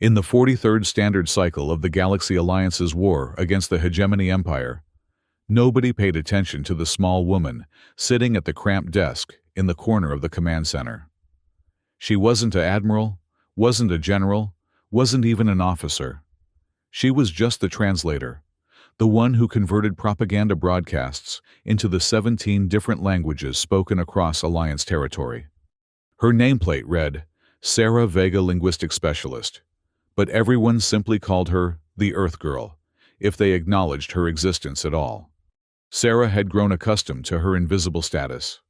In the 43rd standard cycle of the Galaxy Alliance's war against the Hegemony Empire, nobody paid attention to the small woman sitting at the cramped desk in the corner of the command center. She wasn't an admiral, wasn't a general, wasn't even an officer. She was just the translator, the one who converted propaganda broadcasts into the 17 different languages spoken across Alliance territory. Her nameplate read, Sarah Vega Linguistic Specialist, but everyone simply called her the Earth Girl, if they acknowledged her existence at all. Sarah had grown accustomed to her invisible status.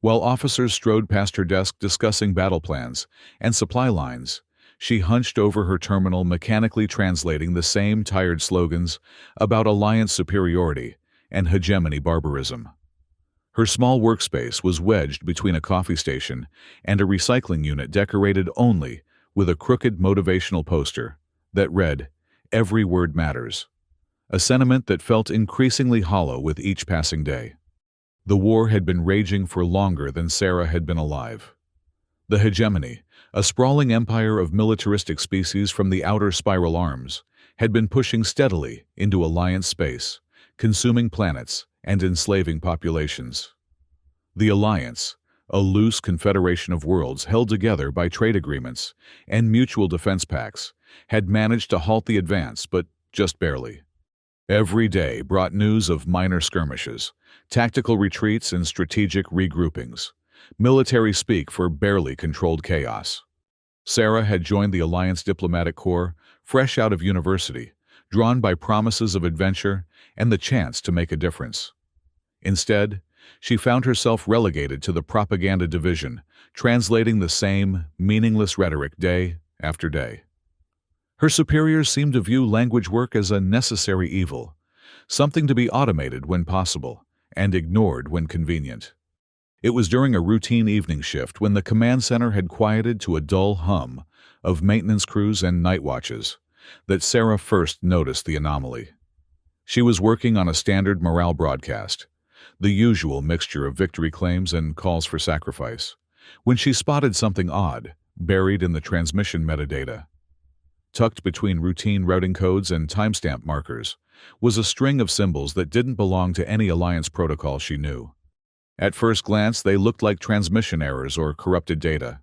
While officers strode past her desk discussing battle plans and supply lines, she hunched over her terminal mechanically translating the same tired slogans about Alliance superiority and hegemony barbarism. Her small workspace was wedged between a coffee station and a recycling unit decorated only with a crooked motivational poster that read, "Every word matters," a sentiment that felt increasingly hollow with each passing day. The war had been raging for longer than Sarah had been alive. The hegemony, a sprawling empire of militaristic species from the outer spiral arms, had been pushing steadily into Alliance space, consuming planets and enslaving populations. The Alliance, a loose confederation of worlds held together by trade agreements and mutual defense pacts, had managed to halt the advance, but just barely. Every day brought news of minor skirmishes, tactical retreats and strategic regroupings, military speak for barely controlled chaos. Sarah had joined the Alliance Diplomatic Corps, fresh out of university, drawn by promises of adventure and the chance to make a difference. Instead, she found herself relegated to the propaganda division, translating the same meaningless rhetoric day after day. Her superiors seemed to view language work as a necessary evil, something to be automated when possible and ignored when convenient. It was during a routine evening shift when the command center had quieted to a dull hum of maintenance crews and night watches that Sarah first noticed the anomaly. She was working on a standard morale broadcast, the usual mixture of victory claims and calls for sacrifice, when she spotted something odd buried in the transmission metadata. Tucked between routine routing codes and timestamp markers was a string of symbols that didn't belong to any Alliance protocol she knew. At first glance, they looked like transmission errors or corrupted data.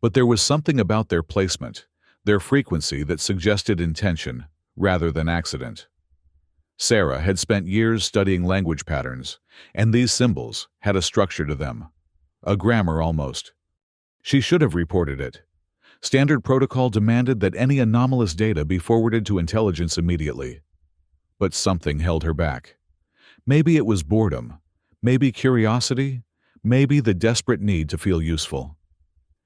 But there was something about their placement, their frequency, that suggested intention rather than accident. Sarah had spent years studying language patterns, and these symbols had a structure to them, a grammar almost. She should have reported it. Standard protocol demanded that any anomalous data be forwarded to intelligence immediately. But something held her back. Maybe it was boredom, maybe curiosity, maybe the desperate need to feel useful.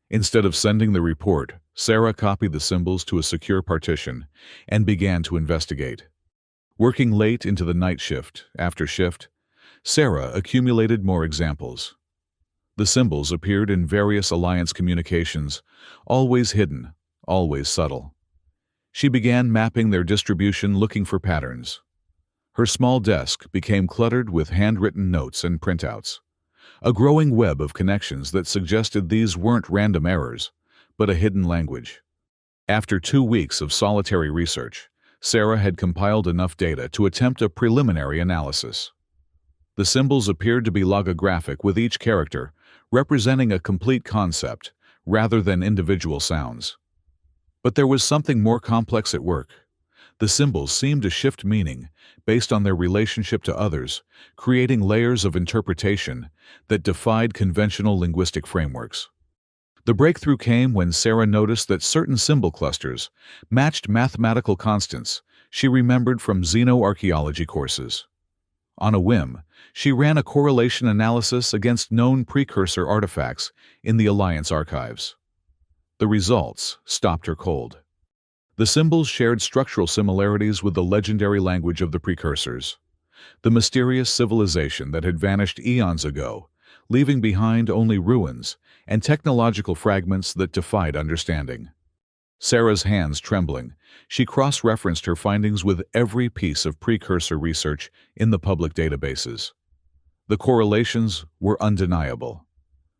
Instead of sending the report, Sarah copied the symbols to a secure partition and began to investigate. Working late into the night shift after shift, Sarah accumulated more examples. The symbols appeared in various Alliance communications, always hidden, always subtle. She began mapping their distribution, looking for patterns. Her small desk became cluttered with handwritten notes and printouts, a growing web of connections that suggested these weren't random errors, but a hidden language. After 2 weeks of solitary research, Sarah had compiled enough data to attempt a preliminary analysis. The symbols appeared to be logographic, with each character representing a complete concept rather than individual sounds. But there was something more complex at work. The symbols seemed to shift meaning based on their relationship to others, creating layers of interpretation that defied conventional linguistic frameworks. The breakthrough came when Sarah noticed that certain symbol clusters matched mathematical constants she remembered from xenoarchaeology courses. On a whim, she ran a correlation analysis against known precursor artifacts in the Alliance archives. The results stopped her cold. The symbols shared structural similarities with the legendary language of the precursors, the mysterious civilization that had vanished eons ago, leaving behind only ruins and technological fragments that defied understanding. Sarah's hands trembling, she cross-referenced her findings with every piece of precursor research in the public databases. The correlations were undeniable.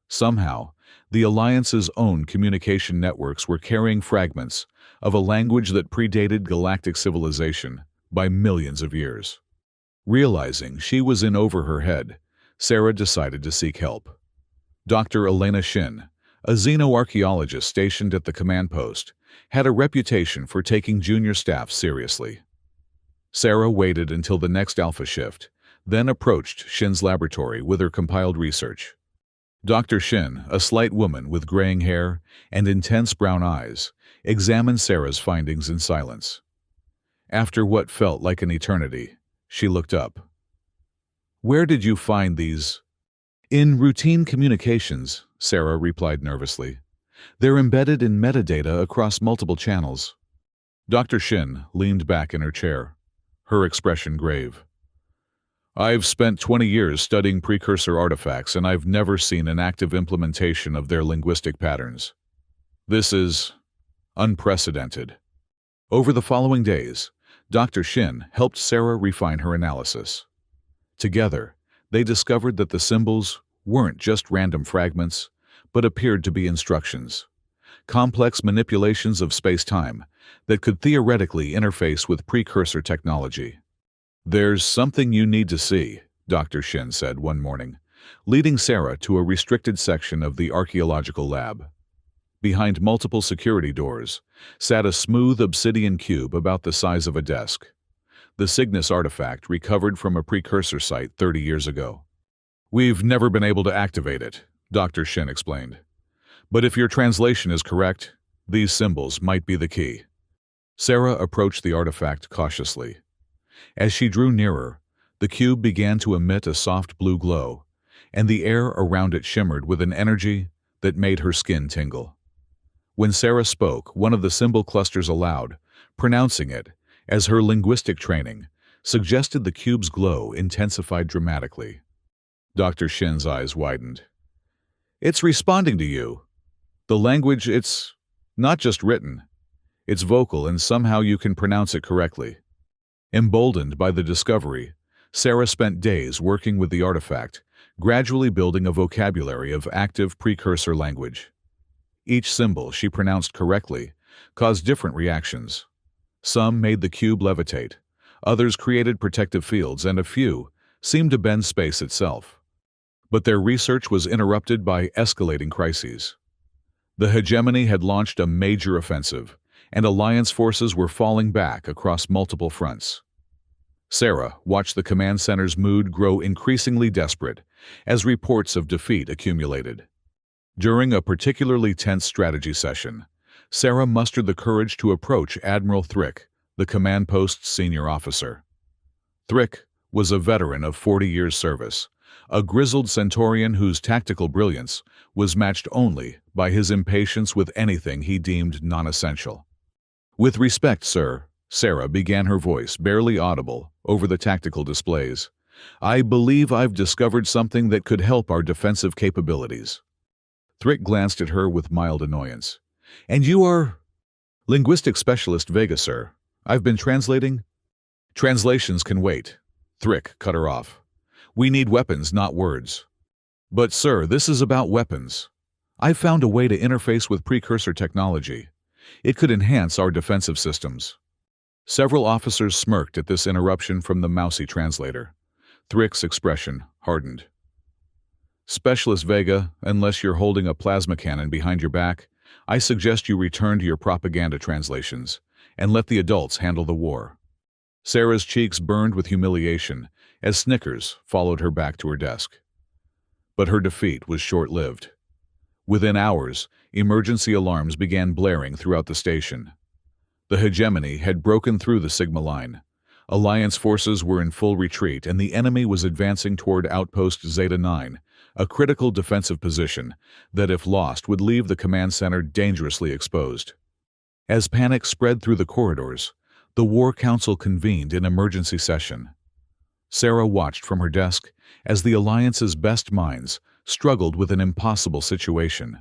Somehow, The Alliance's own communication networks were carrying fragments of a language that predated galactic civilization by millions of years. Realizing she was in over her head, Sarah decided to seek help. Dr. Elena Shin, a xenoarchaeologist stationed at the command post, had a reputation for taking junior staff seriously. Sarah waited until the next alpha shift, then approached Shin's laboratory with her compiled research. Dr. Shin, a slight woman with graying hair and intense brown eyes, examined Sarah's findings in silence. After what felt like an eternity, she looked up. "Where did you find these?" "In routine communications," Sarah replied nervously. "They're embedded in metadata across multiple channels." Dr. Shin leaned back in her chair, her expression grave. "I've spent 20 years studying precursor artifacts, and I've never seen an active implementation of their linguistic patterns. This is unprecedented." Over the following days, Dr. Shin helped Sarah refine her analysis. Together, they discovered that the symbols weren't just random fragments, but appeared to be instructions, complex manipulations of space-time that could theoretically interface with precursor technology. "There's something you need to see," Dr. Shin said one morning, leading Sarah to a restricted section of the archaeological lab. Behind multiple security doors sat a smooth obsidian cube about the size of a desk, the Cygnus artifact recovered from a precursor site 30 years ago. "We've never been able to activate it," Dr. Shin explained. "But if your translation is correct, these symbols might be the key." Sarah approached the artifact cautiously. As she drew nearer, the cube began to emit a soft blue glow, and the air around it shimmered with an energy that made her skin tingle. When Sarah spoke, one of the symbol clusters aloud, pronouncing it, as her linguistic training suggested, the cube's glow intensified dramatically. Dr. Shin's eyes widened. "It's responding to you. The language, it's not just written. It's vocal, and somehow you can pronounce it correctly." Emboldened by the discovery, Sarah spent days working with the artifact, gradually building a vocabulary of active precursor language. Each symbol she pronounced correctly caused different reactions. Some made the cube levitate, others created protective fields, and a few seemed to bend space itself. But their research was interrupted by escalating crises. The hegemony had launched a major offensive, and Alliance forces were falling back across multiple fronts. Sarah watched the command center's mood grow increasingly desperate as reports of defeat accumulated. During a particularly tense strategy session, Sarah mustered the courage to approach Admiral Thrick, the command post's senior officer. Thrick was a veteran of 40 years' service, a grizzled Centaurian whose tactical brilliance was matched only by his impatience with anything he deemed non-essential. "With respect, sir," Sarah began, her voice barely audible over the tactical displays, "I believe I've discovered something that could help our defensive capabilities." Thrick glanced at her with mild annoyance. "And you are?" "Linguistic specialist Vega, sir. I've been translating." "Translations can wait," Thrick cut her off. "We need weapons, not words." "But sir, this is about weapons. I've found a way to interface with precursor technology. It could enhance our defensive systems." Several officers smirked at this interruption from the mousy translator. Thrick's expression hardened. "Specialist Vega, unless you're holding a plasma cannon behind your back, I suggest you return to your propaganda translations and let the adults handle the war." Sarah's cheeks burned with humiliation as snickers followed her back to her desk. But her defeat was short-lived. Within hours, emergency alarms began blaring throughout the station. The hegemony had broken through the Sigma line. Alliance forces were in full retreat, and the enemy was advancing toward Outpost Zeta 9, a critical defensive position that, if lost, would leave the command center dangerously exposed. As panic spread through the corridors, the War Council convened an emergency session. Sarah watched from her desk as the Alliance's best minds struggled with an impossible situation.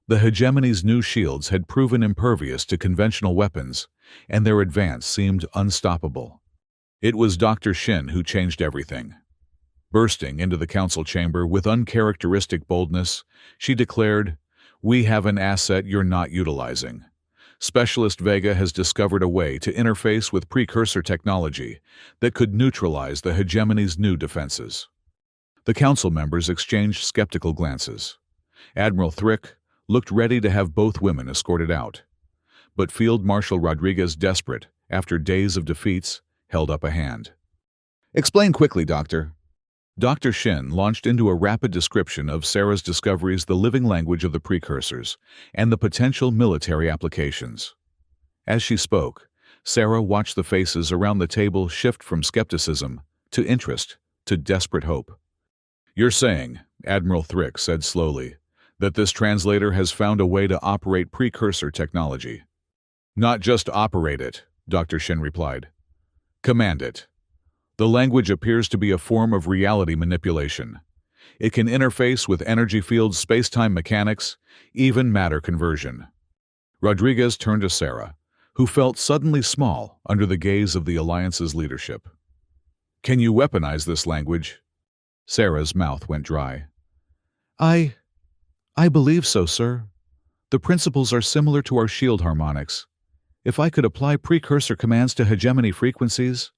The hegemony's new shields had proven impervious to conventional weapons, and their advance seemed unstoppable. It was Dr. Shin who changed everything. Bursting into the council chamber with uncharacteristic boldness, she declared, "We have an asset you're not utilizing. Specialist Vega has discovered a way to interface with precursor technology that could neutralize the hegemony's new defenses." The council members exchanged skeptical glances. Admiral Thrick looked ready to have both women escorted out. But Field Marshal Rodriguez, desperate after days of defeats, held up a hand. "Explain quickly, Doctor." Dr. Shin launched into a rapid description of Sarah's discoveries, the living language of the precursors, and the potential military applications. As she spoke, Sarah watched the faces around the table shift from skepticism to interest to desperate hope. "You're saying," Admiral Thrick said slowly, "that this translator has found a way to operate precursor technology." "Not just operate it," Dr. Shin replied. "Command it. The language appears to be a form of reality manipulation. It can interface with energy fields, space-time mechanics, even matter conversion." Rodriguez turned to Sarah, who felt suddenly small under the gaze of the Alliance's leadership. "Can you weaponize this language?" Sarah's mouth went dry. I believe so, sir. The principles are similar to our shield harmonics. If I could apply precursor commands to hegemony frequencies..."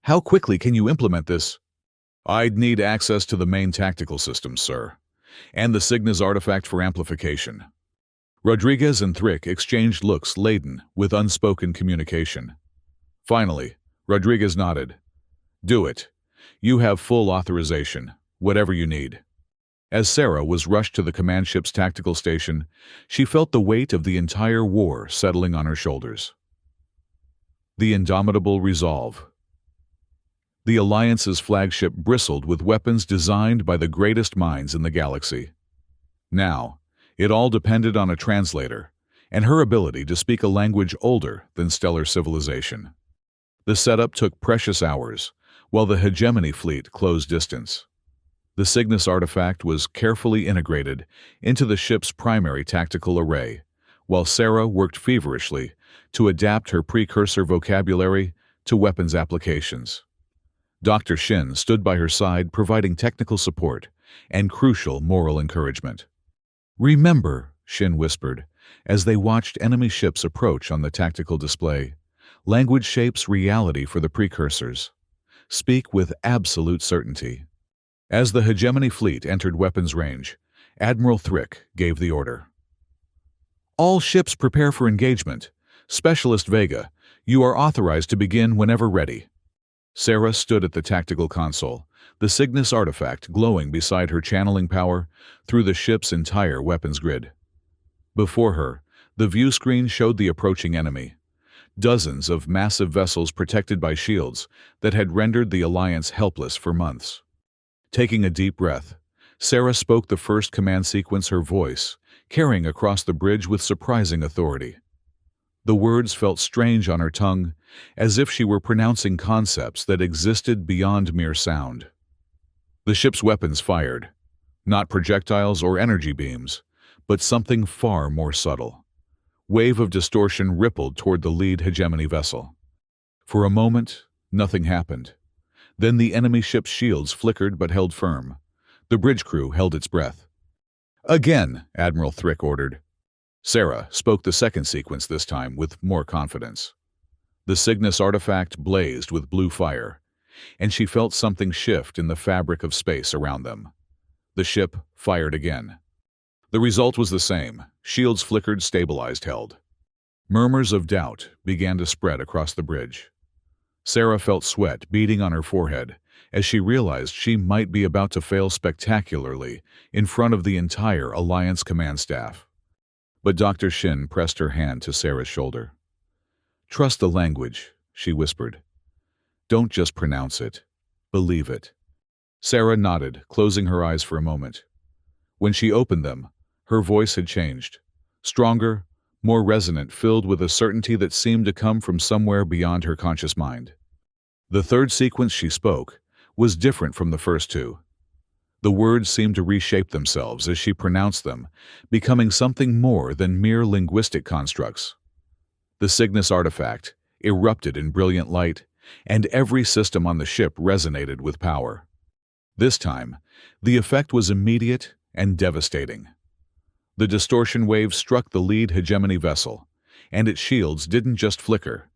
"How quickly can you implement this?" "I'd need access to the main tactical systems, sir, and the Cygnus artifact for amplification." Rodriguez and Thrick exchanged looks laden with unspoken communication. Finally, Rodriguez nodded. "Do it. You have full authorization, whatever you need." As Sarah was rushed to the command ship's tactical station, she felt the weight of the entire war settling on her shoulders. The indomitable resolve. The Alliance's flagship bristled with weapons designed by the greatest minds in the galaxy. Now, it all depended on a translator, and her ability to speak a language older than stellar civilization. The setup took precious hours, while the hegemony fleet closed distance. The Cygnus artifact was carefully integrated into the ship's primary tactical array, while Sarah worked feverishly to adapt her precursor vocabulary to weapons applications. Dr. Shin stood by her side, providing technical support and crucial moral encouragement. "Remember," Shin whispered, as they watched enemy ships approach on the tactical display, "language shapes reality for the precursors. Speak with absolute certainty." As the hegemony fleet entered weapons range, Admiral Thrick gave the order. "All ships prepare for engagement. Specialist Vega, you are authorized to begin whenever ready." Sarah stood at the tactical console, the Cygnus artifact glowing beside her, channeling power through the ship's entire weapons grid. Before her, the view screen showed the approaching enemy. Dozens of massive vessels protected by shields that had rendered the Alliance helpless for months. Taking a deep breath, Sarah spoke the first command sequence, her voice carrying across the bridge with surprising authority. The words felt strange on her tongue, as if she were pronouncing concepts that existed beyond mere sound. The ship's weapons fired, not projectiles or energy beams, but something far more subtle. Wave of distortion rippled toward the lead hegemony vessel. For a moment, nothing happened. Then the enemy ship's shields flickered but held firm. The bridge crew held its breath. "Again," Admiral Thrick ordered. Sarah spoke the second sequence, this time with more confidence. The Cygnus artifact blazed with blue fire, and she felt something shift in the fabric of space around them. The ship fired again. The result was the same. Shields flickered, stabilized, held. Murmurs of doubt began to spread across the bridge. Sarah felt sweat beading on her forehead as she realized she might be about to fail spectacularly in front of the entire Alliance command staff. But Dr. Shin pressed her hand to Sarah's shoulder. "Trust the language," she whispered. "Don't just pronounce it. Believe it." Sarah nodded, closing her eyes for a moment. When she opened them, her voice had changed. Stronger, more resonant, filled with a certainty that seemed to come from somewhere beyond her conscious mind. The third sequence she spoke was different from the first two. The words seemed to reshape themselves as she pronounced them, becoming something more than mere linguistic constructs. The Cygnus artifact erupted in brilliant light, and every system on the ship resonated with power. This time, the effect was immediate and devastating. The distortion waves struck the lead hegemony vessel, and its shields didn't just flicker.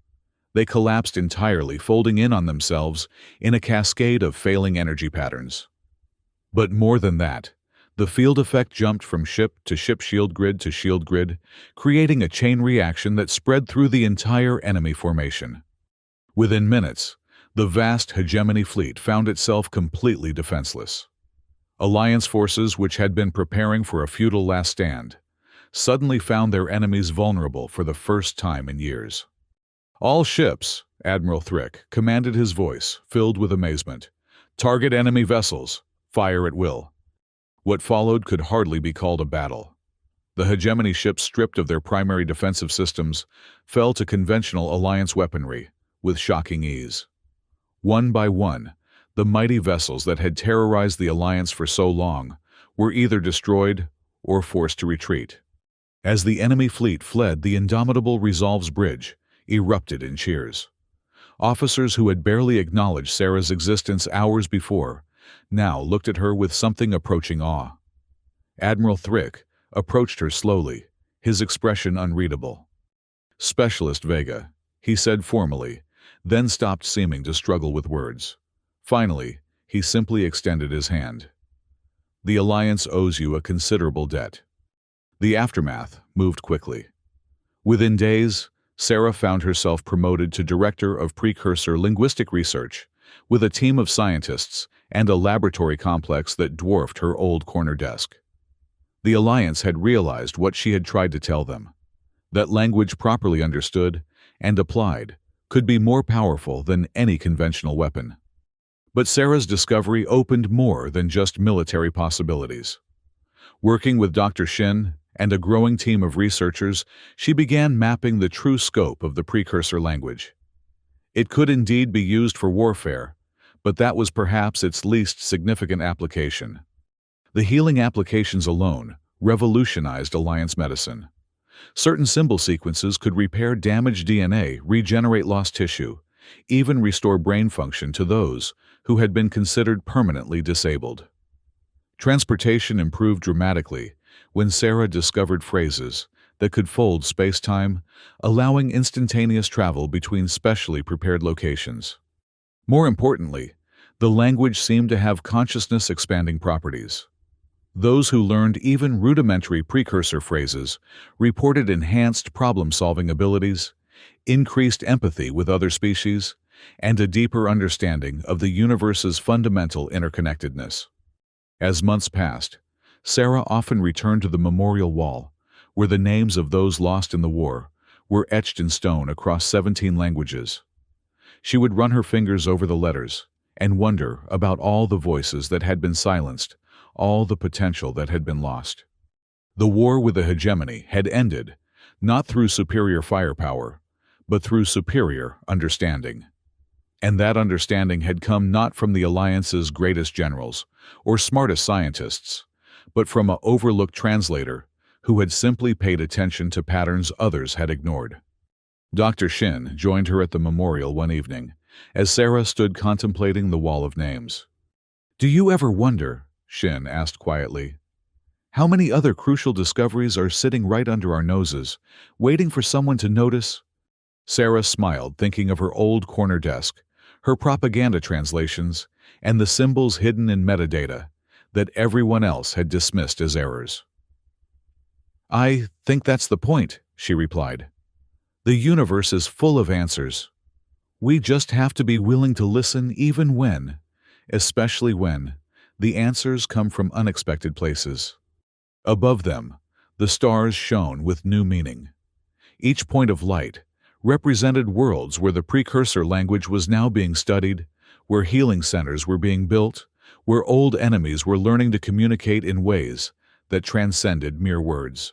They collapsed entirely, folding in on themselves in a cascade of failing energy patterns. But more than that, the field effect jumped from ship to ship, shield grid to shield grid, creating a chain reaction that spread through the entire enemy formation. Within minutes, the vast hegemony fleet found itself completely defenseless. Alliance forces, which had been preparing for a futile last stand, suddenly found their enemies vulnerable for the first time in years. "All ships," Admiral Thrick commanded, his voice filled with amazement. "Target enemy vessels. Fire at will." What followed could hardly be called a battle. The hegemony ships, stripped of their primary defensive systems, fell to conventional Alliance weaponry with shocking ease. One by one, the mighty vessels that had terrorized the Alliance for so long were either destroyed or forced to retreat. As the enemy fleet fled, the indomitable Resolve's bridge erupted in cheers. Officers who had barely acknowledged Sarah's existence hours before now looked at her with something approaching awe. Admiral Thrick approached her slowly, his expression unreadable. "Specialist Vega," he said formally, then stopped, seeming to struggle with words. Finally, he simply extended his hand. "The Alliance owes you a considerable debt." The aftermath moved quickly. Within days, Sarah found herself promoted to Director of Precursor Linguistic Research, with a team of scientists and a laboratory complex that dwarfed her old corner desk. The Alliance had realized what she had tried to tell them, that language properly understood and applied could be more powerful than any conventional weapon. But Sarah's discovery opened more than just military possibilities. Working with Dr. Shin and a growing team of researchers, she began mapping the true scope of the precursor language. It could indeed be used for warfare, but that was perhaps its least significant application. The healing applications alone revolutionized Alliance medicine. Certain symbol sequences could repair damaged DNA, regenerate lost tissue, even restore brain function to those who had been considered permanently disabled. Transportation improved dramatically when Sarah discovered phrases that could fold space-time, allowing instantaneous travel between specially prepared locations. More importantly, the language seemed to have consciousness-expanding properties. Those who learned even rudimentary precursor phrases reported enhanced problem-solving abilities, increased empathy with other species, and a deeper understanding of the universe's fundamental interconnectedness. As months passed, Sarah often returned to the memorial wall, where the names of those lost in the war were etched in stone across 17 languages. She would run her fingers over the letters and wonder about all the voices that had been silenced, all the potential that had been lost. The war with the hegemony had ended, not through superior firepower, but through superior understanding. And that understanding had come not from the Alliance's greatest generals or smartest scientists, but from an overlooked translator who had simply paid attention to patterns others had ignored. Dr. Shin joined her at the memorial one evening, as Sarah stood contemplating the wall of names. "Do you ever wonder," Shin asked quietly, "how many other crucial discoveries are sitting right under our noses, waiting for someone to notice?" Sarah smiled, thinking of her old corner desk, her propaganda translations, and the symbols hidden in metadata that everyone else had dismissed as errors. "I think that's the point," she replied. "The universe is full of answers. We just have to be willing to listen, even when, especially when, the answers come from unexpected places." Above them, the stars shone with new meaning. Each point of light represented worlds where the precursor language was now being studied, where healing centers were being built, where old enemies were learning to communicate in ways that transcended mere words.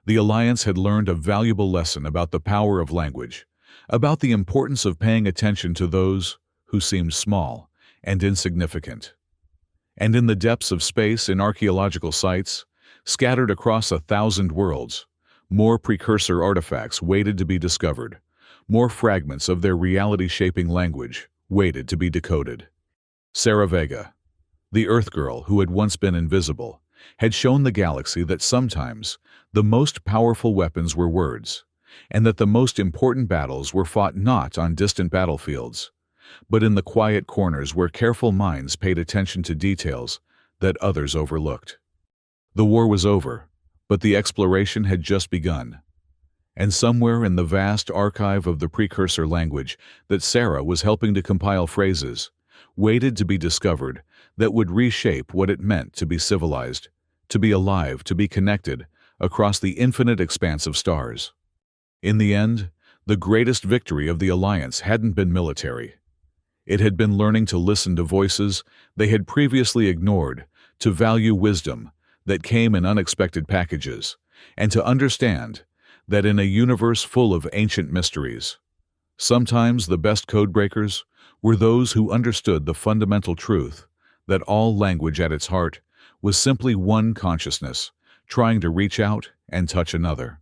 The Alliance had learned a valuable lesson about the power of language, about the importance of paying attention to those who seemed small and insignificant. And in the depths of space, in archaeological sites, scattered across 1,000 worlds, more precursor artifacts waited to be discovered, more fragments of their reality-shaping language waited to be decoded. Sarah Vega, The Earth Girl, who had once been invisible, had shown the galaxy that sometimes the most powerful weapons were words, and that the most important battles were fought not on distant battlefields, but in the quiet corners where careful minds paid attention to details that others overlooked. The war was over, but the exploration had just begun. And somewhere in the vast archive of the precursor language that Sarah was helping to compile phrases, waited to be discovered that would reshape what it meant to be civilized, to be alive, to be connected across the infinite expanse of stars. In the end, the greatest victory of the Alliance hadn't been military. It had been learning to listen to voices they had previously ignored, to value wisdom that came in unexpected packages, and to understand that in a universe full of ancient mysteries, sometimes the best codebreakers were those who understood the fundamental truth that all language at its heart was simply one consciousness, trying to reach out and touch another.